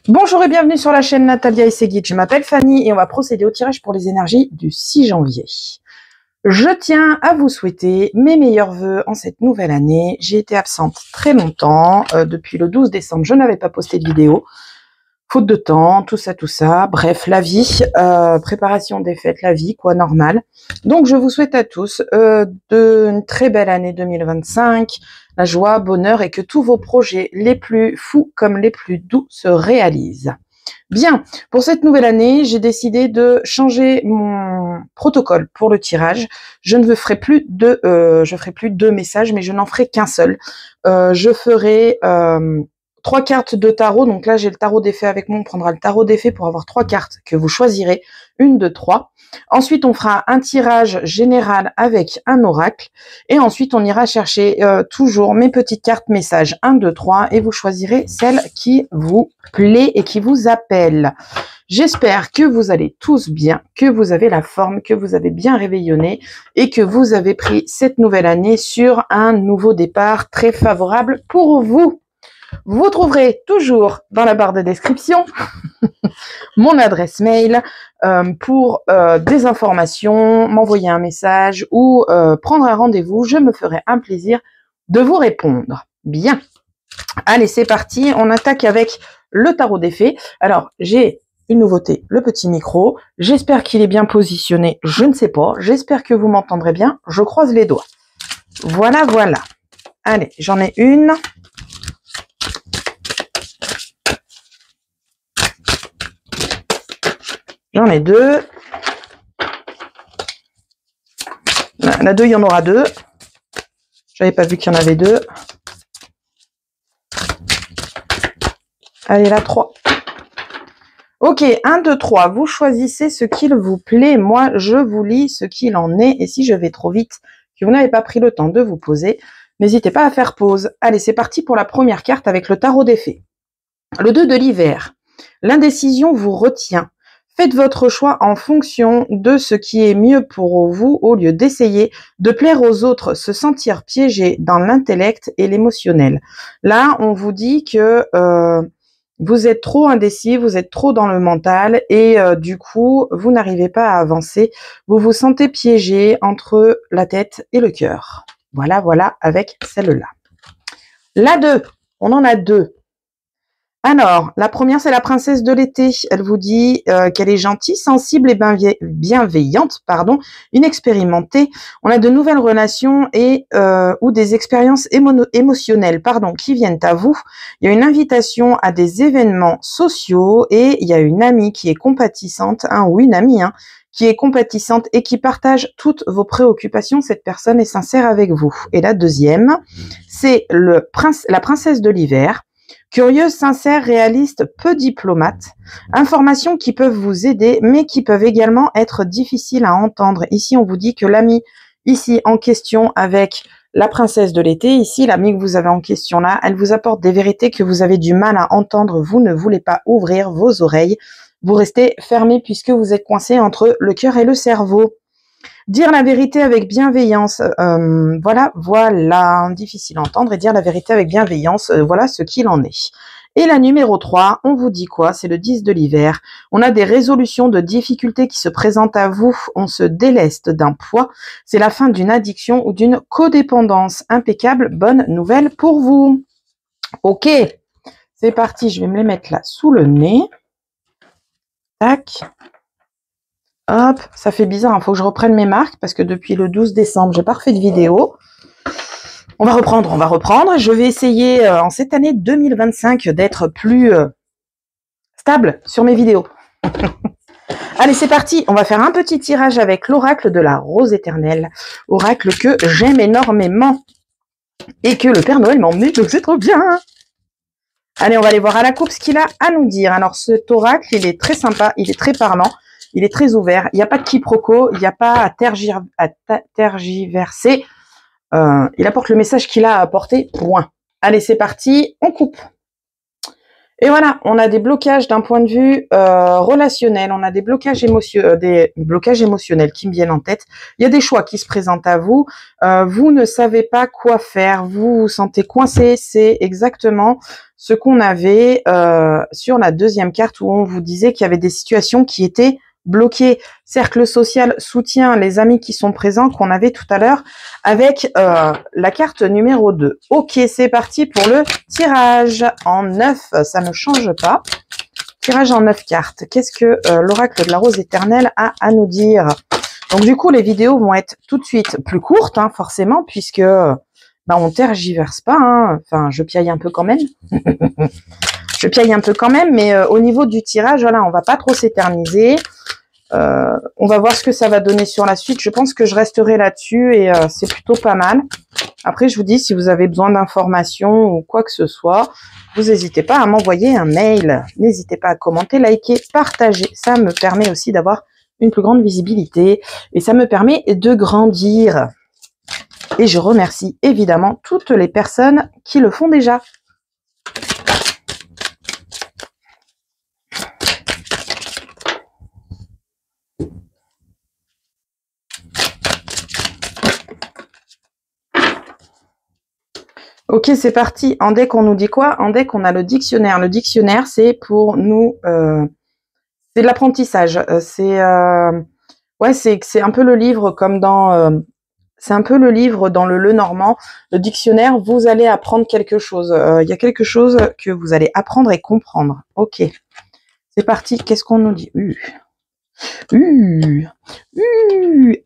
Bonjour et bienvenue sur la chaîne Natalia Esseguide. Je m'appelle Fanny et on va procéder au tirage pour les énergies du 6 janvier. Je tiens à vous souhaiter mes meilleurs vœux en cette nouvelle année. J'ai été absente très longtemps. Depuis le 12 décembre, je n'avais pas posté de vidéo. Faute de temps, tout ça. Bref, la vie, préparation des fêtes, la vie, quoi, normal. Donc, je vous souhaite à tous une très belle année 2025, la joie, bonheur et que tous vos projets les plus fous comme les plus doux se réalisent. Bien, pour cette nouvelle année, j'ai décidé de changer mon protocole pour le tirage. Je ne ferai plus deux messages, mais je n'en ferai qu'un seul. Je ferai 3 cartes de tarot. Donc là, j'ai le tarot d'effet avec moi. On prendra le tarot d'effet pour avoir 3 cartes que vous choisirez, une de 3. Ensuite, on fera un tirage général avec un oracle. Et ensuite, on ira chercher toujours mes petites cartes messages 1, 2, 3. Et vous choisirez celle qui vous plaît et qui vous appelle. J'espère que vous allez tous bien, que vous avez la forme, que vous avez bien réveillonné et que vous avez pris cette nouvelle année sur un nouveau départ très favorable pour vous. Vous trouverez toujours dans la barre de description mon adresse mail pour des informations, m'envoyer un message ou prendre un rendez-vous. Je me ferai un plaisir de vous répondre. Bien. Allez, c'est parti. On attaque avec le tarot des fées. Alors, j'ai une nouveauté, le petit micro. J'espère qu'il est bien positionné. Je ne sais pas. J'espère que vous m'entendrez bien. Je croise les doigts. Voilà. Allez, j'en ai une. J'en ai 2. La 2, il y en aura 2. J'avais pas vu qu'il y en avait 2. Allez, la 3. Ok, 1, 2, 3. Vous choisissez ce qu'il vous plaît. Moi, je vous lis ce qu'il en est. Et si je vais trop vite, que vous n'avez pas pris le temps de vous poser, n'hésitez pas à faire pause. Allez, c'est parti pour la première carte avec le tarot des fées. Le 2 de l'hiver. L'indécision vous retient. Faites votre choix en fonction de ce qui est mieux pour vous au lieu d'essayer de plaire aux autres, se sentir piégé dans l'intellect et l'émotionnel. Là, on vous dit que vous êtes trop indécis, vous êtes trop dans le mental et du coup, vous n'arrivez pas à avancer. Vous vous sentez piégé entre la tête et le cœur. Voilà, avec celle-là. La 2, on en a 2. Alors, la première, c'est la princesse de l'été. Elle vous dit qu'elle est gentille, sensible et bienveillante, inexpérimentée. On a de nouvelles relations et ou des expériences émotionnelles, qui viennent à vous. Il y a une invitation à des événements sociaux et il y a une amie qui est compatissante, ou une amie, qui est compatissante et qui partage toutes vos préoccupations. Cette personne est sincère avec vous. Et la deuxième, c'est la princesse de l'hiver. Curieuse, sincère, réaliste, peu diplomate. Informations qui peuvent vous aider, mais qui peuvent également être difficiles à entendre. Ici, on vous dit que l'ami ici en question avec la princesse de l'été, ici, l'ami que vous avez en question là, elle vous apporte des vérités que vous avez du mal à entendre. Vous ne voulez pas ouvrir vos oreilles. Vous restez fermé puisque vous êtes coincé entre le cœur et le cerveau. Dire la vérité avec bienveillance, voilà, difficile à entendre, et dire la vérité avec bienveillance, voilà ce qu'il en est. Et la numéro 3, on vous dit quoi? C'est le 10 de l'hiver. On a des résolutions de difficultés qui se présentent à vous. On se déleste d'un poids. C'est la fin d'une addiction ou d'une codépendance. Impeccable, bonne nouvelle pour vous. Ok, c'est parti. Je vais me les mettre là sous le nez. Tac. Hop, ça fait bizarre, il faut que je reprenne mes marques parce que depuis le 12 décembre, j'ai pas refait de vidéo. On va reprendre. Je vais essayer en cette année 2025 d'être plus stable sur mes vidéos. Allez, c'est parti. On va faire un petit tirage avec l'oracle de la rose éternelle. Oracle que j'aime énormément et que le Père Noël m'a emmené, donc c'est trop bien. Allez, on va aller voir à la coupe ce qu'il a à nous dire. Alors, cet oracle, il est très sympa, il est très parlant. Il est très ouvert. Il n'y a pas de quiproquo. Il n'y a pas à tergiverser. Il apporte le message qu'il a à apporter. Point. Allez, c'est parti. On coupe. Et voilà, on a des blocages d'un point de vue relationnel, on a des blocages, émotionnels qui me viennent en tête. Il y a des choix qui se présentent à vous. Vous ne savez pas quoi faire, vous vous sentez coincé. C'est exactement ce qu'on avait sur la deuxième carte où on vous disait qu'il y avait des situations qui étaient bloquées. Cercle social, soutien, les amis qui sont présents qu'on avait tout à l'heure avec la carte numéro 2. Ok, c'est parti pour le tirage en 9, ça ne change pas. Tirage en 9 cartes. Qu'est-ce que l'oracle de la rose éternelle a à nous dire? Donc du coup, les vidéos vont être tout de suite plus courtes, hein, forcément, puisque on tergiverse pas. Hein. Enfin, je piaille un peu quand même. Je piaille un peu quand même, mais au niveau du tirage, voilà, on va pas trop s'éterniser. On va voir ce que ça va donner sur la suite. Je pense que je resterai là-dessus et c'est plutôt pas mal. Après, je vous dis, si vous avez besoin d'informations ou quoi que ce soit, vous n'hésitez pas à m'envoyer un mail. N'hésitez pas à commenter, liker, partager. Ça me permet aussi d'avoir une plus grande visibilité et ça me permet de grandir. Et je remercie évidemment toutes les personnes qui le font déjà. Ok, c'est parti. En deck, on nous dit quoi? En deck, on a le dictionnaire. Le dictionnaire, c'est pour nous... c'est de l'apprentissage. Ouais, c'est un peu le livre comme dans... c'est un peu le livre dans le Lenormand. Le dictionnaire, vous allez apprendre quelque chose. Il y a quelque chose que vous allez apprendre et comprendre. Ok. C'est parti. Qu'est-ce qu'on nous dit?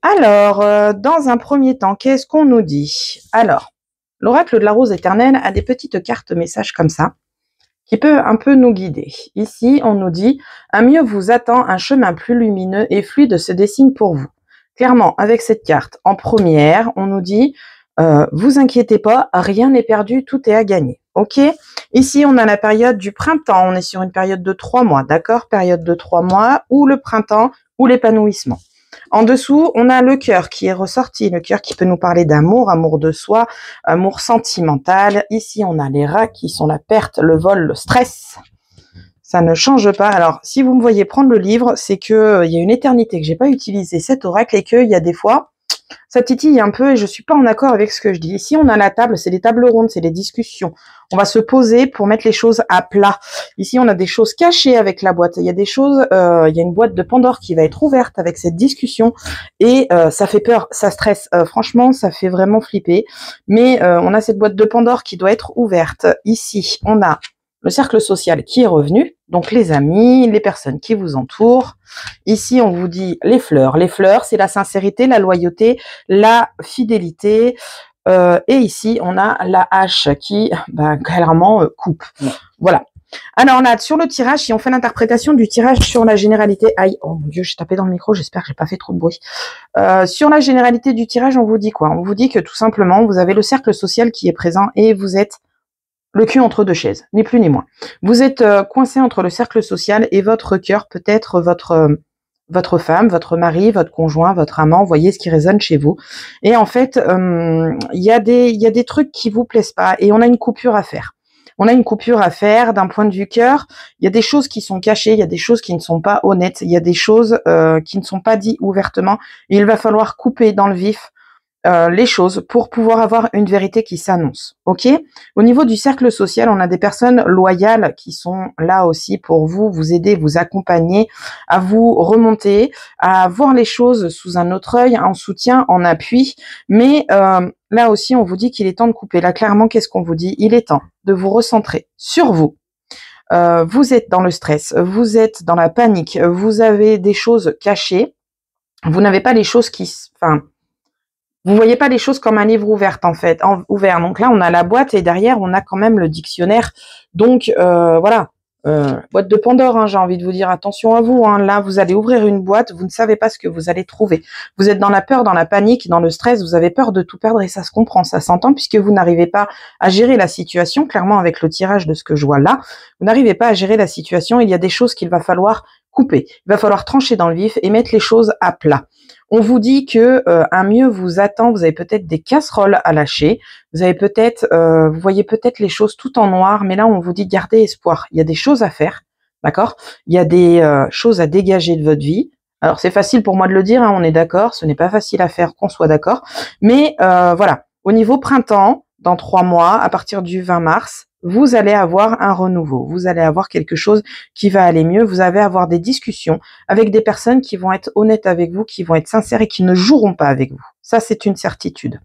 Alors, dans un premier temps, qu'est-ce qu'on nous dit? Alors, l'oracle de la rose éternelle a des petites cartes messages comme ça, qui peut un peu nous guider. Ici, on nous dit « Un mieux vous attend, un chemin plus lumineux et fluide se dessine pour vous ». Clairement, avec cette carte en première, on nous dit vous inquiétez pas, rien n'est perdu, tout est à gagner. Ok. Ici, on a la période du printemps. On est sur une période de 3 mois, d'accord? Période de 3 mois, ou le printemps, ou l'épanouissement. En dessous, on a le cœur qui est ressorti, le cœur qui peut nous parler d'amour, amour de soi, amour sentimental. Ici, on a les rats qui sont la perte, le vol, le stress. Ça ne change pas. Alors, si vous me voyez prendre le livre, c'est que il y a une éternité que j'ai pas utilisé cet oracle et qu'il y a des fois, ça titille un peu et je suis pas en accord avec ce que je dis. Ici, on a la table, c'est des tables rondes, c'est des discussions. On va se poser pour mettre les choses à plat. Ici, on a des choses cachées avec la boîte. Il y a des choses, il y a une boîte de Pandore qui va être ouverte avec cette discussion et ça fait peur, ça stresse. Franchement, ça fait vraiment flipper. Mais on a cette boîte de Pandore qui doit être ouverte. Ici, on a le cercle social qui est revenu, donc les amis, les personnes qui vous entourent. Ici, on vous dit les fleurs. Les fleurs, c'est la sincérité, la loyauté, la fidélité. Et ici, on a la hache qui, clairement, coupe. Voilà. Alors, on a sur le tirage, si on fait l'interprétation du tirage sur la généralité... Aïe, oh mon Dieu, j'ai tapé dans le micro, j'espère que j'ai pas fait trop de bruit. Sur la généralité du tirage, on vous dit quoi? On vous dit que tout simplement, vous avez le cercle social qui est présent et vous êtes le cul entre deux chaises, ni plus ni moins. Vous êtes coincé entre le cercle social et votre cœur, peut-être votre femme, votre mari, votre conjoint, votre amant, voyez ce qui résonne chez vous. Et en fait, il y a des trucs qui vous plaisent pas et on a une coupure à faire. On a une coupure à faire d'un point de vue cœur. Il y a des choses qui sont cachées, il y a des choses qui ne sont pas honnêtes, il y a des choses qui ne sont pas dites ouvertement. Et il va falloir couper dans le vif les choses pour pouvoir avoir une vérité qui s'annonce. Ok. Au niveau du cercle social, on a des personnes loyales qui sont là aussi pour vous aider, vous accompagner, à vous remonter, à voir les choses sous un autre œil, en soutien, en appui. Mais là aussi, on vous dit qu'il est temps de couper. Là, clairement, qu'est-ce qu'on vous dit? Il est temps de vous recentrer sur vous. Vous êtes dans le stress, vous êtes dans la panique, vous avez des choses cachées, vous n'avez pas les choses vous voyez pas les choses comme un livre ouvert en fait, ouvert. Donc là, on a la boîte et derrière, on a quand même le dictionnaire. Donc voilà, boîte de Pandore. Hein, j'ai envie de vous dire attention à vous. Hein. Là, vous allez ouvrir une boîte, vous ne savez pas ce que vous allez trouver. Vous êtes dans la peur, dans la panique, dans le stress. Vous avez peur de tout perdre et ça se comprend, ça s'entend puisque vous n'arrivez pas à gérer la situation. Clairement, avec le tirage de ce que je vois là, vous n'arrivez pas à gérer la situation. Il y a des choses qu'il va falloir couper. Il va falloir trancher dans le vif et mettre les choses à plat. On vous dit que un mieux vous attend. Vous avez peut-être des casseroles à lâcher. Vous avez peut-être, vous voyez peut-être les choses tout en noir. Mais là, on vous dit gardez espoir. Il y a des choses à faire, d'accord? Il y a des choses à dégager de votre vie. Alors c'est facile pour moi de le dire, hein, on est d'accord. Ce n'est pas facile à faire, qu'on soit d'accord. Mais voilà, au niveau printemps, dans 3 mois, à partir du 20 mars, vous allez avoir un renouveau. Vous allez avoir quelque chose qui va aller mieux. Vous allez avoir des discussions avec des personnes qui vont être honnêtes avec vous, qui vont être sincères et qui ne joueront pas avec vous. Ça, c'est une certitude.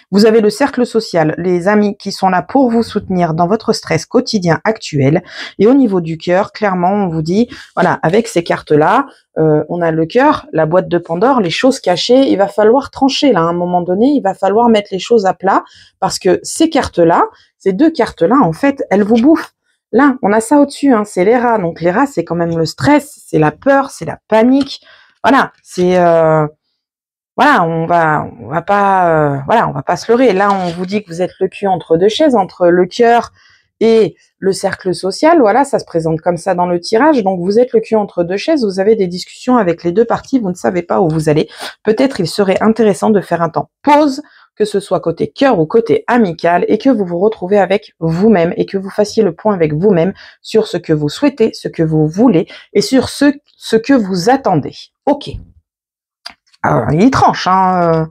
Vous avez le cercle social, les amis qui sont là pour vous soutenir dans votre stress quotidien actuel. Et au niveau du cœur, clairement, on vous dit, voilà, avec ces cartes-là, on a le cœur, la boîte de Pandore, les choses cachées. Il va falloir trancher là. À un moment donné, il va falloir mettre les choses à plat parce que ces cartes-là, ces 2 cartes-là, en fait, elles vous bouffent. Là, on a ça au-dessus, hein, c'est les rats. Donc les rats, c'est quand même le stress, c'est la peur, c'est la panique. Voilà, c'est voilà, on va pas voilà, on va pas se leurrer. Là, on vous dit que vous êtes le cul entre 2 chaises, entre le cœur et le cercle social. Voilà, ça se présente comme ça dans le tirage. Donc vous êtes le cul entre 2 chaises, vous avez des discussions avec les 2 parties, vous ne savez pas où vous allez. Peut-être il serait intéressant de faire un temps pause, que ce soit côté cœur ou côté amical, et que vous vous retrouvez avec vous-même et que vous fassiez le point avec vous-même sur ce que vous souhaitez, ce que vous voulez et sur ce que vous attendez. Ok. Alors, il tranche, hein.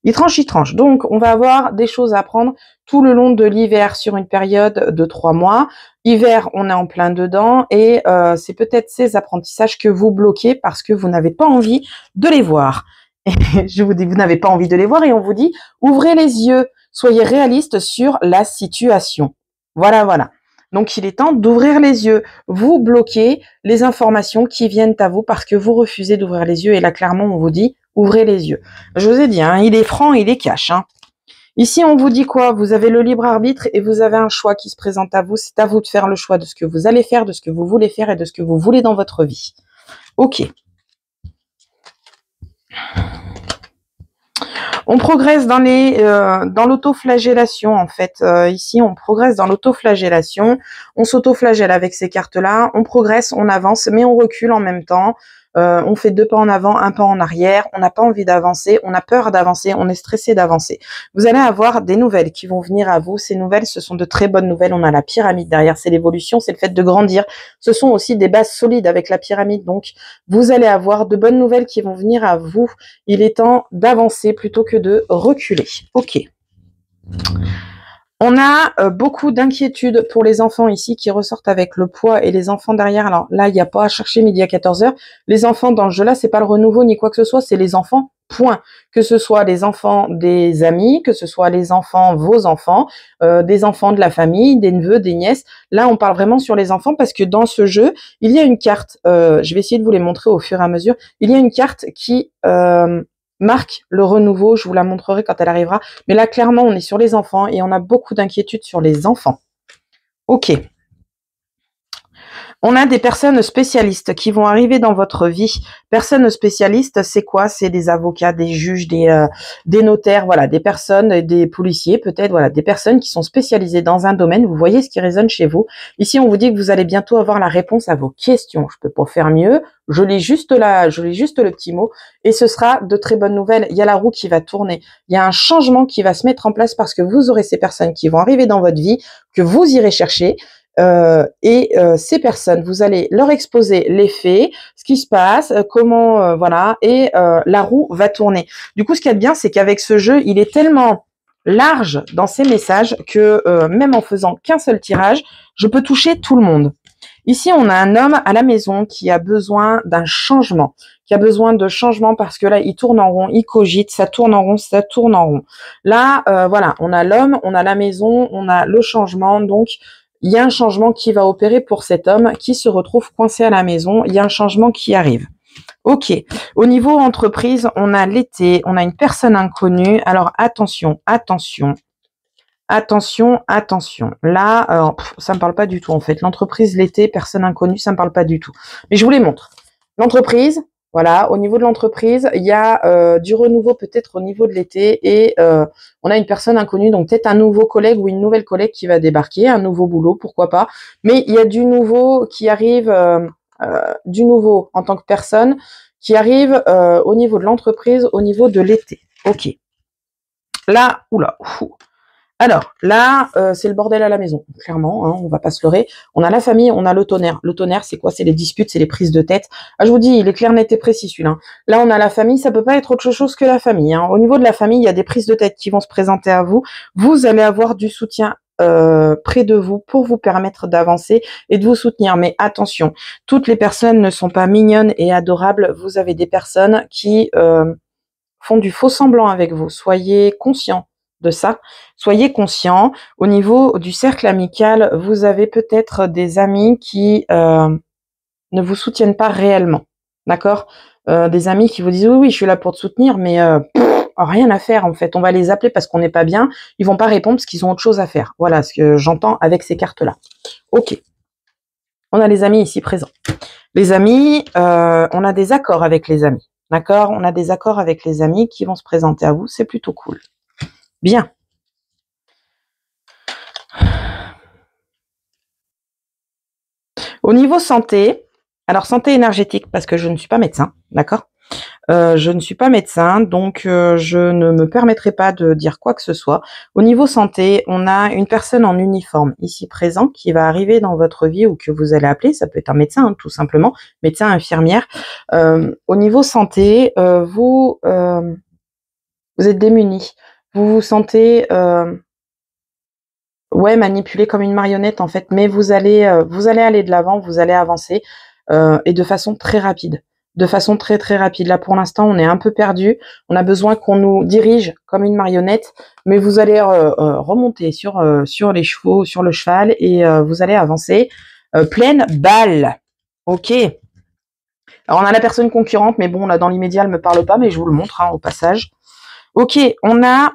Il tranche. Donc, on va avoir des choses à apprendre tout le long de l'hiver sur une période de 3 mois. Hiver, on est en plein dedans et c'est peut-être ces apprentissages que vous bloquez parce que vous n'avez pas envie de les voir. Et je vous dis, vous n'avez pas envie de les voir et on vous dit, ouvrez les yeux, soyez réaliste sur la situation. Voilà. Donc, il est temps d'ouvrir les yeux. Vous bloquez les informations qui viennent à vous parce que vous refusez d'ouvrir les yeux. Et là, clairement, on vous dit, ouvrez les yeux. Je vous ai dit, hein, il est franc, il est cash. Hein. Ici, on vous dit quoi? Vous avez le libre arbitre et vous avez un choix qui se présente à vous. C'est à vous de faire le choix de ce que vous allez faire, de ce que vous voulez faire et de ce que vous voulez dans votre vie. Ok. On progresse dans l'autoflagellation en fait. Ici, on progresse dans l'autoflagellation. On s'autoflagelle avec ces cartes-là. On progresse, on avance, mais on recule en même temps. On fait 2 pas en avant, 1 pas en arrière. On n'a pas envie d'avancer. On a peur d'avancer. On est stressé d'avancer. Vous allez avoir des nouvelles qui vont venir à vous. Ces nouvelles, ce sont de très bonnes nouvelles. On a la pyramide derrière. C'est l'évolution, c'est le fait de grandir. Ce sont aussi des bases solides avec la pyramide. Donc, vous allez avoir de bonnes nouvelles qui vont venir à vous. Il est temps d'avancer plutôt que de reculer. Ok. On a beaucoup d'inquiétudes pour les enfants ici qui ressortent avec le poids et les enfants derrière. Alors là, il n'y a pas à chercher midi à 14h. Les enfants dans ce jeu-là, c'est pas le renouveau ni quoi que ce soit, c'est les enfants, point. Que ce soit les enfants des amis, que ce soit les enfants, vos enfants, des enfants de la famille, des neveux, des nièces. Là, on parle vraiment sur les enfants parce que dans ce jeu, il y a une carte, je vais essayer de vous les montrer au fur et à mesure, il y a une carte qui marque le renouveau, je vous la montrerai quand elle arrivera. Mais là, clairement, on est sur les enfants et on a beaucoup d'inquiétudes sur les enfants. Ok. On a des personnes spécialistes qui vont arriver dans votre vie. Personnes spécialistes, c'est quoi? C'est des avocats, des juges, des notaires, voilà, des personnes, des policiers peut-être, voilà, des personnes qui sont spécialisées dans un domaine. Vous voyez ce qui résonne chez vous. Ici, on vous dit que vous allez bientôt avoir la réponse à vos questions. Je peux pas faire mieux. Je lis juste le petit mot et ce sera de très bonnes nouvelles. Il y a la roue qui va tourner. Il y a un changement qui va se mettre en place parce que vous aurez ces personnes qui vont arriver dans votre vie, que vous irez chercher. Ces personnes, vous allez leur exposer les faits, ce qui se passe, comment, voilà, et la roue va tourner. Du coup, ce qu'il y a de bien, c'est qu'avec ce jeu, il est tellement large dans ses messages que même en faisant qu'un seul tirage, je peux toucher tout le monde. Ici, on a un homme à la maison qui a besoin d'un changement, qui a besoin de changement parce que là, il tourne en rond, il cogite, ça tourne en rond, ça tourne en rond. Là, voilà, on a l'homme, on a la maison, on a le changement, donc il y a un changement qui va opérer pour cet homme qui se retrouve coincé à la maison. Il y a un changement qui arrive. Ok. Au niveau entreprise, on a l'été, on a une personne inconnue. Alors attention. Là, ça me parle pas du tout en fait. L'entreprise, l'été, personne inconnue, ça me parle pas du tout. Mais je vous les montre. L'entreprise, voilà, au niveau de l'entreprise, il y a du renouveau peut-être au niveau de l'été et on a une personne inconnue, donc peut-être un nouveau collègue ou une nouvelle collègue qui va débarquer, un nouveau boulot, pourquoi pas. Mais il y a du nouveau qui arrive du nouveau en tant que personne qui arrive au niveau de l'entreprise, au niveau de l'été. Ok. Là, oula. Alors, là, c'est le bordel à la maison, clairement, hein, on va pas se leurrer. On a la famille, on a le tonnerre. Le tonnerre, c'est quoi? C'est les disputes, c'est les prises de tête. Ah, je vous dis, il est clair, net et précis, celui-là. Là, on a la famille, ça peut pas être autre chose que la famille. Hein. Au niveau de la famille, il y a des prises de tête qui vont se présenter à vous. Vous allez avoir du soutien près de vous pour vous permettre d'avancer et de vous soutenir. Mais attention, toutes les personnes ne sont pas mignonnes et adorables. Vous avez des personnes qui font du faux semblant avec vous. Soyez conscients de ça. Soyez conscients. Au niveau du cercle amical, vous avez peut-être des amis qui ne vous soutiennent pas réellement. D'accord? Des amis qui vous disent oui, oui, je suis là pour te soutenir, mais rien à faire en fait. On va les appeler parce qu'on n'est pas bien. Ils vont pas répondre parce qu'ils ont autre chose à faire. Voilà ce que j'entends avec ces cartes-là. Ok. On a les amis ici présents. Les amis, on a des accords avec les amis. D'accord? On a des accords avec les amis qui vont se présenter à vous. C'est plutôt cool. Bien. Au niveau santé, alors santé énergétique, parce que je ne suis pas médecin, d'accord? Je ne suis pas médecin, donc je ne me permettrai pas de dire quoi que ce soit. Au niveau santé, on a une personne en uniforme ici présent qui va arriver dans votre vie ou que vous allez appeler, ça peut être un médecin hein, tout simplement, médecin, infirmière. Au niveau santé, vous êtes démunis, vous vous sentez manipulé comme une marionnette en fait, mais vous allez aller de l'avant, vous allez avancer et de façon très rapide. De façon très très rapide. Là pour l'instant, on est un peu perdu. On a besoin qu'on nous dirige comme une marionnette, mais vous allez remonter sur les chevaux, sur le cheval et vous allez avancer pleine balle. Ok. Alors on a la personne concurrente, mais bon là dans l'immédiat elle me parle pas, mais je vous le montre hein, au passage. Ok, on a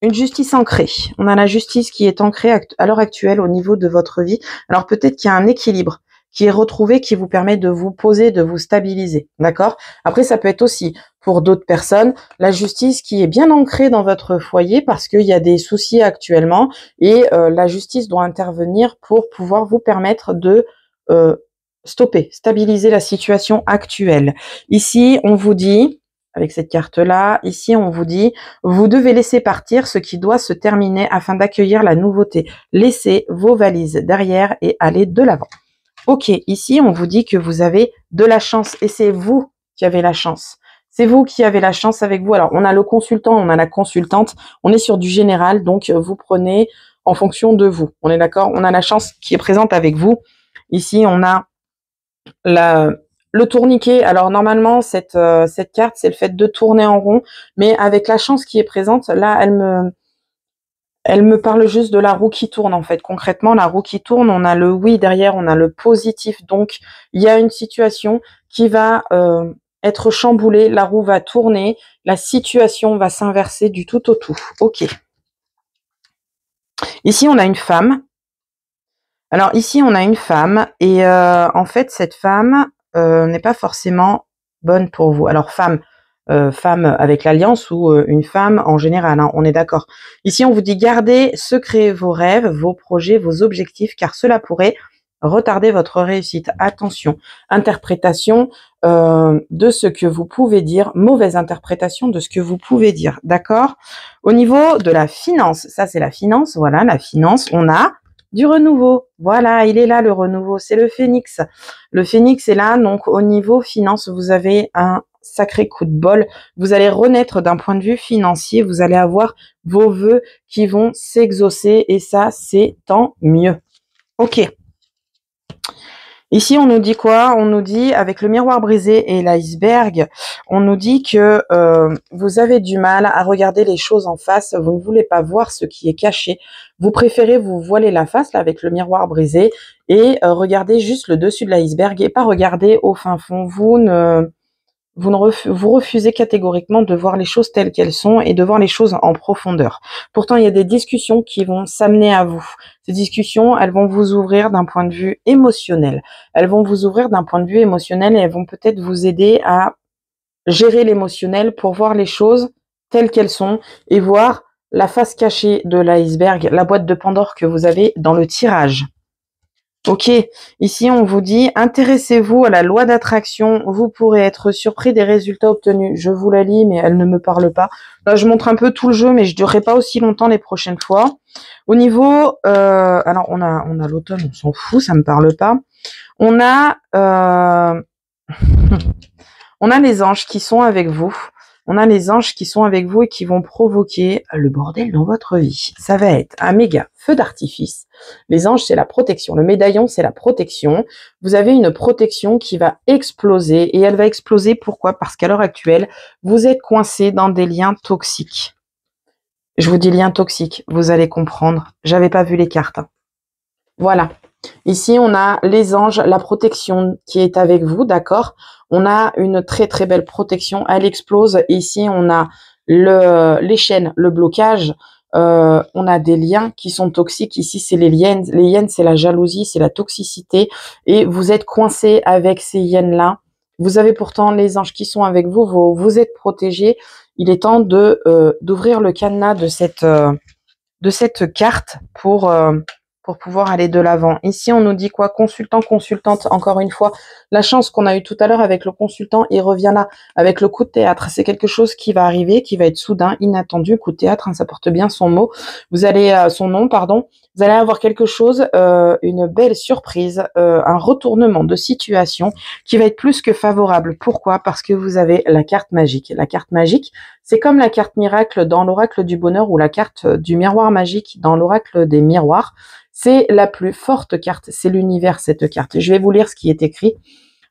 une justice ancrée. On a la justice qui est ancrée à l'heure actuelle au niveau de votre vie. Alors peut-être qu'il y a un équilibre qui est retrouvé, qui vous permet de vous poser, de vous stabiliser. D'accord? Après, ça peut être aussi, pour d'autres personnes, la justice qui est bien ancrée dans votre foyer parce qu'il y a des soucis actuellement et la justice doit intervenir pour pouvoir vous permettre de stabiliser la situation actuelle. Ici, on vous dit, avec cette carte-là, ici, on vous dit, vous devez laisser partir ce qui doit se terminer afin d'accueillir la nouveauté. Laissez vos valises derrière et allez de l'avant. Ok, ici, on vous dit que vous avez de la chance et c'est vous qui avez la chance. C'est vous qui avez la chance avec vous. Alors, on a le consultant, on a la consultante, on est sur du général, donc vous prenez en fonction de vous. On est d'accord? On a la chance qui est présente avec vous. Ici, on a le tourniquet. Alors, normalement, cette carte, c'est le fait de tourner en rond, mais avec la chance qui est présente, là, elle me parle juste de la roue qui tourne, en fait. Concrètement, la roue qui tourne, on a le oui derrière, on a le positif. Donc, il y a une situation qui va être chamboulée, la roue va tourner, la situation va s'inverser du tout au tout. Ok. Ici, on a une femme. Alors, ici, on a une femme et en fait, cette femme n'est pas forcément bonne pour vous. Alors, femme avec l'alliance ou une femme en général, hein, on est d'accord. Ici, on vous dit gardez secret vos rêves, vos projets, vos objectifs, car cela pourrait retarder votre réussite. Attention, interprétation de ce que vous pouvez dire, mauvaise interprétation de ce que vous pouvez dire, d'accord? Au niveau de la finance, ça c'est la finance, voilà, la finance, on a du renouveau. Voilà, il est là le renouveau, c'est le phénix. Le phénix est là, donc au niveau finance, vous avez un sacré coup de bol. Vous allez renaître d'un point de vue financier, vous allez avoir vos vœux qui vont s'exaucer et ça, c'est tant mieux. Ok. Ici, on nous dit quoi? On nous dit, avec le miroir brisé et l'iceberg, on nous dit que vous avez du mal à regarder les choses en face, vous ne voulez pas voir ce qui est caché, vous préférez vous voiler la face là, avec le miroir brisé et regarder juste le dessus de l'iceberg et pas regarder au fin fond. Vous refusez catégoriquement de voir les choses telles qu'elles sont et de voir les choses en profondeur. Pourtant, il y a des discussions qui vont s'amener à vous. Ces discussions, elles vont vous ouvrir d'un point de vue émotionnel. Elles vont vous ouvrir d'un point de vue émotionnel et elles vont peut-être vous aider à gérer l'émotionnel pour voir les choses telles qu'elles sont et voir la face cachée de l'iceberg, la boîte de Pandore que vous avez dans le tirage. Ok, ici on vous dit, intéressez-vous à la loi d'attraction, vous pourrez être surpris des résultats obtenus. Je vous la lis, mais elle ne me parle pas. Là, je montre un peu tout le jeu, mais je ne durerai pas aussi longtemps les prochaines fois. Au niveau, alors on a l'automne, on s'en fout, ça me parle pas. On a, on a les anges qui sont avec vous. On a les anges qui sont avec vous et qui vont provoquer le bordel dans votre vie. Ça va être un méga feu d'artifice. Les anges, c'est la protection. Le médaillon, c'est la protection. Vous avez une protection qui va exploser. Et elle va exploser, pourquoi? Parce qu'à l'heure actuelle, vous êtes coincé dans des liens toxiques. Je vous dis liens toxiques, vous allez comprendre. J'avais pas vu les cartes. Voilà. Ici, on a les anges, la protection qui est avec vous, d'accord? On a une très très belle protection, elle explose. Ici, on a les chaînes, le blocage. On a des liens qui sont toxiques. Ici, c'est les liens. Les hyènes, c'est la jalousie, c'est la toxicité. Et vous êtes coincé avec ces hyènes-là. Vous avez pourtant les anges qui sont avec vous. Vous êtes protégés. Il est temps de d'ouvrir le cadenas de cette carte pour pouvoir aller de l'avant. Ici, on nous dit quoi? Consultant, consultante, encore une fois. La chance qu'on a eue tout à l'heure avec le consultant, il revient là, avec le coup de théâtre. C'est quelque chose qui va arriver, qui va être soudain, inattendu. Coup de théâtre, hein, ça porte bien son mot. Vous allez, son nom, pardon. Vous allez avoir quelque chose, une belle surprise, un retournement de situation qui va être plus que favorable. Pourquoi? Parce que vous avez la carte magique. La carte magique, c'est comme la carte miracle dans l'oracle du bonheur ou la carte du miroir magique dans l'oracle des miroirs. C'est la plus forte carte, c'est l'univers, cette carte. Je vais vous lire ce qui est écrit.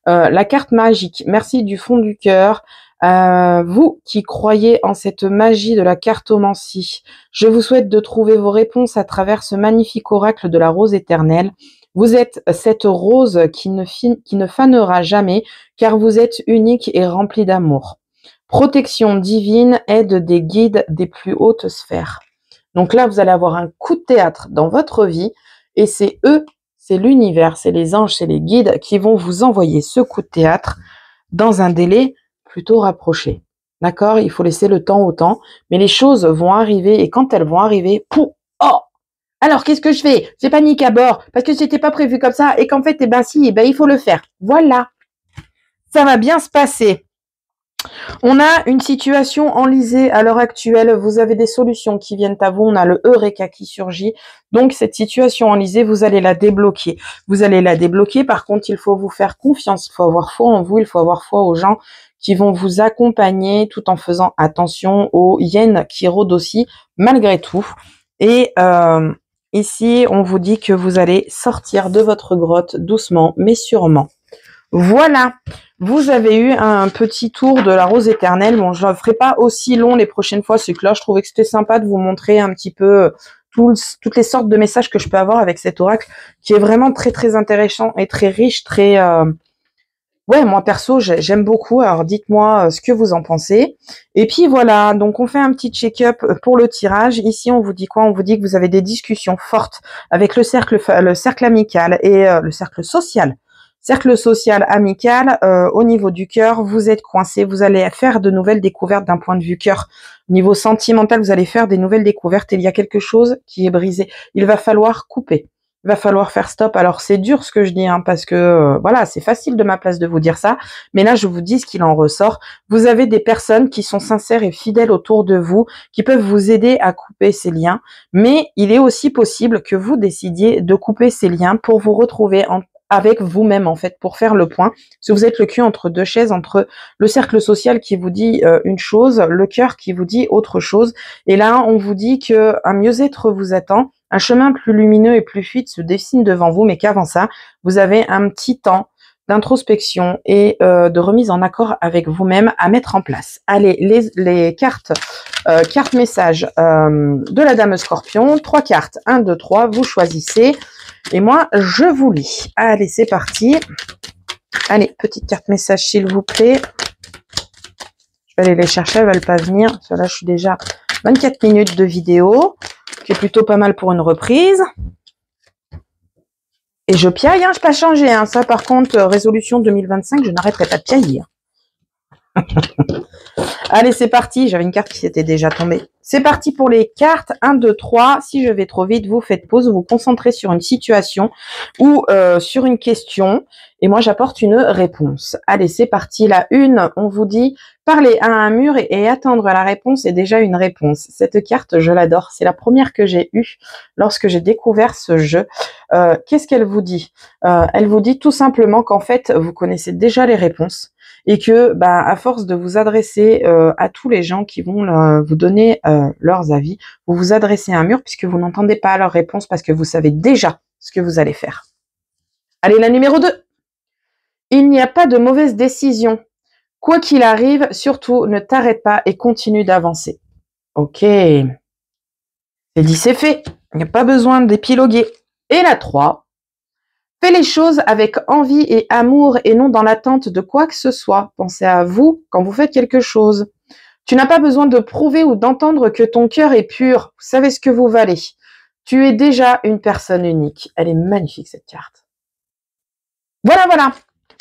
La carte magique, merci du fond du cœur. Vous qui croyez en cette magie de la cartomancie, je vous souhaite de trouver vos réponses à travers ce magnifique oracle de la rose éternelle. Vous êtes cette rose qui ne fanera jamais, car vous êtes unique et rempli d'amour. Protection divine, aide des guides des plus hautes sphères. Donc là, vous allez avoir un coup de théâtre dans votre vie et c'est eux, c'est l'univers, c'est les anges, c'est les guides qui vont vous envoyer ce coup de théâtre dans un délai plutôt rapproché. D'accord? Il faut laisser le temps au temps, mais les choses vont arriver et quand elles vont arriver, pouf, oh! Alors, qu'est-ce que je fais? J'ai panique à bord parce que c'était pas prévu comme ça et qu'en fait, eh ben si, eh ben il faut le faire. Voilà. Ça va bien se passer. On a une situation enlisée à l'heure actuelle, vous avez des solutions qui viennent à vous, on a le Eureka qui surgit, donc cette situation enlisée, vous allez la débloquer. Vous allez la débloquer, par contre, il faut vous faire confiance, il faut avoir foi en vous, il faut avoir foi aux gens qui vont vous accompagner tout en faisant attention aux hyènes qui rôdent aussi, malgré tout. Et ici, on vous dit que vous allez sortir de votre grotte doucement, mais sûrement. Voilà, vous avez eu un petit tour de la rose éternelle. Bon, je ne ferai pas aussi long les prochaines fois, c'est que là, je trouvais que c'était sympa de vous montrer un petit peu toutes les sortes de messages que je peux avoir avec cet oracle, qui est vraiment très, très intéressant et très riche, très... Ouais, moi, perso, j'aime beaucoup. Alors, dites-moi ce que vous en pensez. Et puis, voilà, donc on fait un petit check-up pour le tirage. Ici, on vous dit quoi? On vous dit que vous avez des discussions fortes avec le cercle amical et le cercle social. Cercle social amical, au niveau du cœur, vous êtes coincé, vous allez faire de nouvelles découvertes d'un point de vue cœur. Au niveau sentimental, vous allez faire des nouvelles découvertes et il y a quelque chose qui est brisé. Il va falloir couper, il va falloir faire stop. Alors c'est dur ce que je dis, hein, parce que voilà, c'est facile de ma place de vous dire ça, mais là je vous dis ce qu'il en ressort. Vous avez des personnes qui sont sincères et fidèles autour de vous, qui peuvent vous aider à couper ces liens, mais il est aussi possible que vous décidiez de couper ces liens pour vous retrouver avec vous-même en fait, pour faire le point. Si vous êtes le cul entre deux chaises, entre le cercle social qui vous dit une chose, le cœur qui vous dit autre chose, et là on vous dit que un mieux-être vous attend, un chemin plus lumineux et plus fluide se dessine devant vous, mais qu'avant ça, vous avez un petit temps d'introspection et de remise en accord avec vous-même à mettre en place. Allez, les cartes message de la Dame Scorpion, 3 cartes, 1, 2, 3, vous choisissez. Et moi, je vous lis. Allez, c'est parti. Allez, petite carte message, s'il vous plaît. Je vais aller les chercher, elles ne veulent pas venir. Parce que là, je suis déjà 24 minutes de vidéo, qui est plutôt pas mal pour une reprise. Et je piaille, hein, je n'ai pas changé. Hein. Ça, par contre, résolution 2025, je n'arrêterai pas de piailler. Allez, c'est parti. J'avais une carte qui s'était déjà tombée. C'est parti pour les cartes. 1, 2, 3. Si je vais trop vite, vous faites pause. Vous vous concentrez sur une situation ou sur une question. Et moi, j'apporte une réponse. Allez, c'est parti. La 1, on vous dit parler à un mur et attendre la réponse est déjà une réponse. Cette carte, je l'adore. C'est la première que j'ai eue lorsque j'ai découvert ce jeu. Qu'est-ce qu'elle vous dit? Elle vous dit tout simplement qu'en fait, vous connaissez déjà les réponses. Et que, bah, à force de vous adresser à tous les gens qui vont vous donner leurs avis, vous vous adressez à un mur puisque vous n'entendez pas leurs réponses parce que vous savez déjà ce que vous allez faire. Allez, la numéro 2. Il n'y a pas de mauvaise décision. Quoi qu'il arrive, surtout, ne t'arrête pas et continue d'avancer. Ok. C'est dit, c'est fait. Il n'y a pas besoin d'épiloguer. Et la 3. Fais les choses avec envie et amour et non dans l'attente de quoi que ce soit. Pensez à vous quand vous faites quelque chose. Tu n'as pas besoin de prouver ou d'entendre que ton cœur est pur. Vous savez ce que vous valez. Tu es déjà une personne unique. Elle est magnifique cette carte. Voilà, voilà.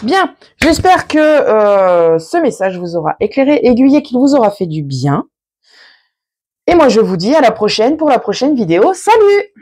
Bien. J'espère que ce message vous aura éclairé, aiguillé, qu'il vous aura fait du bien. Et moi, je vous dis à la prochaine pour la prochaine vidéo. Salut!